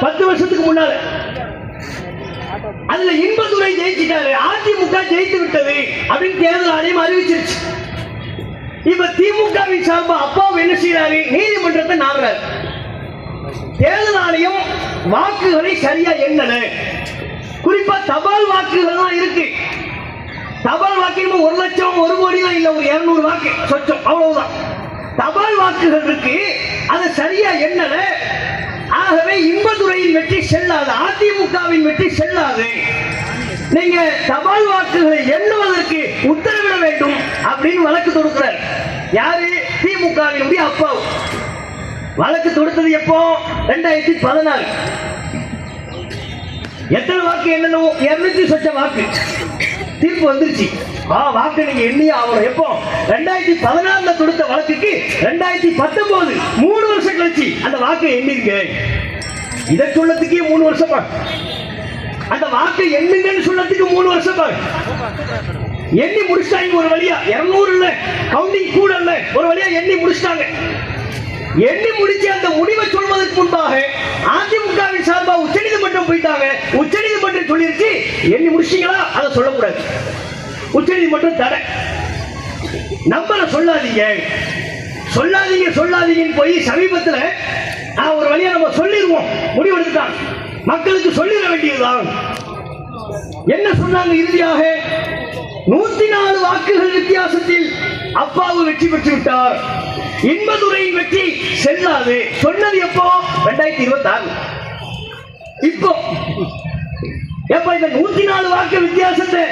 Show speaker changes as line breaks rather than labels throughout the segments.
10 வருஷத்துக்கு முன்னால. அதுல இன்பதுரை ஜெயிச்சிட்டாரு, அதிமுக ஜெயித்து விட்டது அப்படின்னு தேர்தல் ஆணையம் அறிவிச்சிருச்சு. இப்ப திமுகவின் சார்பா அப்பாவு என்ன செய்யறாரு, நீதிமன்றத்தை நாடுறாரு. தேர்தல் ஆணையம் வாக்குகளை சரியா எண்ணல, குறிப்பா தபால் வாக்குகள் தான் இருக்கு. தபால் வாக்கு 1 லட்சம் 1 கோடி தான் இல்ல, ஒரு 200 வாக்கு சொச்சம் அவ்வளவுதான். தபால் வாக்குகள் இருக்கு, அதை சரியா எண்ணல. ஆகவே இன்பதுரையின் வெற்றி செல்லாது, அதிமுகவின் வெற்றி செல்லாது. நீங்க தபால் வாக்குகளை எண்ணுவதற்கு உத்தரவிட வேண்டும் அப்படின்னு வழக்கு தொடுக்கிறார். யாரு? திமுகவினுடைய அப்பா. வழக்கு தொடுத்தது எப்போ? 2016. எத்தனை வாக்கு எண்ணணும்? 200 சொச்ச வாக்கு. தீர்ப்பு வந்துருச்சு. வாக்கு நீங்க எண்ணியே ஆகணும். எப்போ? 2016 தொடுத்த வழக்குக்கு 2019 3 வருஷம் கழிச்சு அந்த வாக்கை எண்ணிருங்க. இதை சொல்லத்துக்கே 3 வருஷம். அந்த வாக்கை எண்ணுங்கன்னு சொல்லத்துக்கு 3 வருஷம். எண்ணி முடிச்சிட்டாங்க ஒரு வழியா. 200 இல்ல, கவுண்டிங் கூட இல்ல, ஒரு வழியா எண்ணி முடிச்சிட்டாங்க. எண்ணி முடிச்சு அந்த முடிவை சொல்வதற்கு முன்பாக அதிமுகவின் சார்பா உச்சநீதிமன்றம் போயிட்டாங்க. உச்சநீதிமன்றம் சொல்லிருச்சு, எண்ணி முடிச்சீங்களா அதை சொல்லக்கூடாது. உச்சநீதிமன்றம் தடை. நம்பர சொல்லாதீங்க சொல்லாதீங்கன்னு போய் சமீபத்தில் ஒரு வழியா நம்ம சொல்லிடுவோம் முடிவெடுத்துட்டாங்க. மக்களுக்கு சொல்லிட வேண்டியதுதான். என்ன சொன்னாங்க? இறுதியாக 104 வாக்குகள் வித்தியாசத்தில் அப்பாவு வெற்றி பெற்று விட்டார். இன்பதுரையின் வெற்றி செல்லாது. சொன்னது எப்போ? 2026. இப்போ எப்ப இந்த 104 வாக்கு வித்தியாசத்தை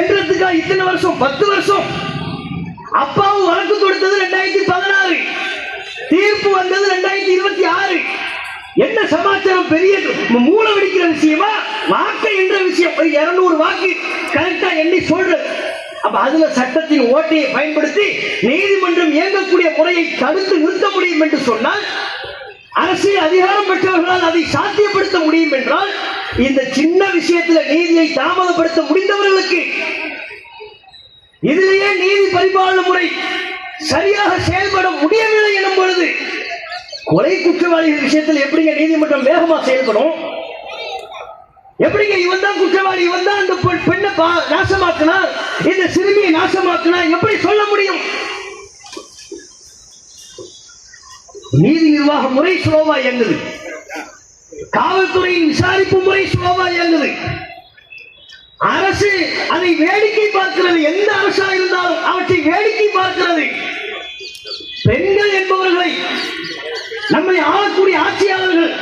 என்றதுக்கா இத்தனை வருஷம்? 10 வருஷம். அப்பாவு வழக்கு கொடுத்தது 2016, தீர்ப்பு வந்தது 2026. என்ன சமாச்சாரம்? பெரிய மூளை வெடிக்கிற விஷயமா? வாக்கு என்ற விஷயம் 200 வாக்கு கரெக்டா எண்ணி சொல்றது. அப்ப அதுல சட்டத்தின் ஓட்டையை பயன்படுத்தி நீதிமன்றம் இயங்கக்கூடிய முறையை தடுத்து நிறுத்த முடியும் என்று சொன்னால், அரசியல் அதிகாரம் பெற்றவர்களால் அதை சாத்தியப்படுத்த முடியும் என்றால், இந்த சின்ன விஷயத்தில் நீதியை தாமதப்படுத்த முடிந்தவர்களுக்கு இதிலேயே நீதி பரிபாலன முறை சரியாக செயல்பட முடியவில்லை எனும் பொழுது, கொலை குற்றவாளிகள் விஷயத்தில் எப்படிங்க நீதிமன்றம் வேகமா செயல்படும்? எப்படிங்க இவன் தான் குற்றவாளி, இவன் தான் அந்த பெண்ணை நாசமாக்கினார், இந்த சிறுமியை நாசமாக்கினார் எப்படி சொல்ல முடியும்? நீதி நிர்வாக முறை சுலோவா இயங்குது, காவல்துறையின் விசாரிப்பு முறை சுலோவா இயங்குது. அரசு அதை வேடிக்கை பார்க்கிறது. எந்த அரசா இருந்தாலும் அவற்றை வேடிக்கை பார்க்கிறது. பெண்கள் என்பவர்களை நம்மை ஆளக்கூடிய ஆட்சியாளர்கள்